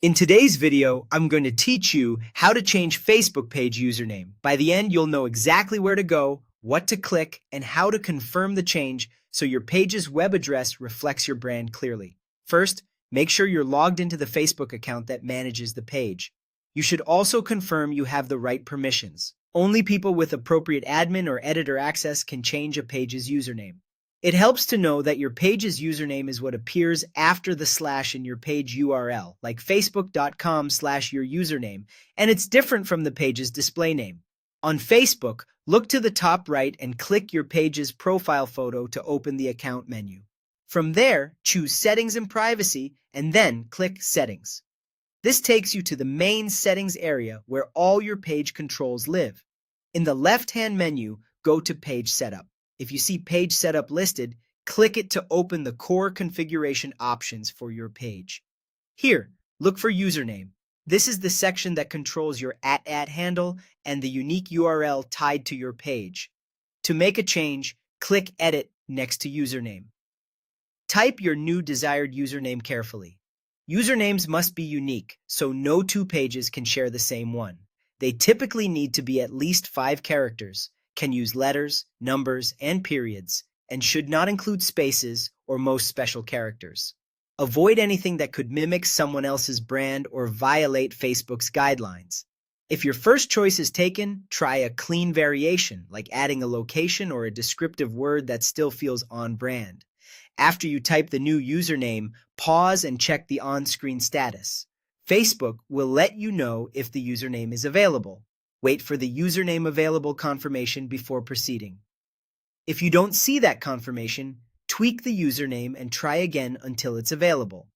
In today's video, I'm going to teach you how to change Facebook page username. By the end, you'll know exactly where to go, what to click, and how to confirm the change so your page's web address reflects your brand clearly. First, make sure you're logged into the Facebook account that manages the page. You should also confirm you have the right permissions. Only people with appropriate admin or editor access can change a page's username. It helps to know that your page's username is what appears after the slash in your page URL, like facebook.com/your username, and it's different from the page's display name. On Facebook, look to the top right and click your page's profile photo to open the account menu. From there, choose Settings and Privacy, and then click Settings. This takes you to the main settings area where all your page controls live. In the left-hand menu, go to Page Setup. If you see Page Setup listed, click it to open the core configuration options for your page. Here, look for Username. This is the section that controls your @ handle and the unique URL tied to your page. To make a change, click Edit next to Username. Type your new desired username carefully. Usernames must be unique, so no two pages can share the same one. They typically need to be at least 5 characters, can use letters, numbers, and periods, and should not include spaces or most special characters. Avoid anything that could mimic someone else's brand or violate Facebook's guidelines. If your first choice is taken, try a clean variation, like adding a location or a descriptive word that still feels on brand. After you type the new username, pause and check the on-screen status. Facebook will let you know if the username is available. Wait for the username available confirmation before proceeding. If you don't see that confirmation, tweak the username and try again until it's available.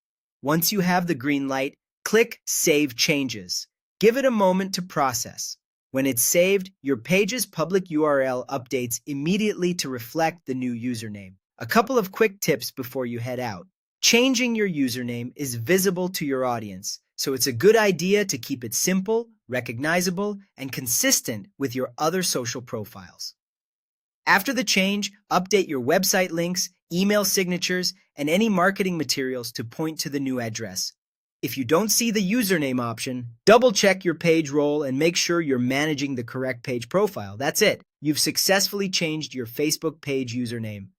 Once you have the green light, click Save Changes. Give it a moment to process. When it's saved, your page's public URL updates immediately to reflect the new username. A couple of quick tips before you head out. Changing your username is visible to your audience, so it's a good idea to keep it simple, recognizable, and consistent with your other social profiles. After the change, update your website links, email signatures, and any marketing materials to point to the new address. If you don't see the username option, double-check your page role and make sure you're managing the correct page profile. That's it. You've successfully changed your Facebook page username.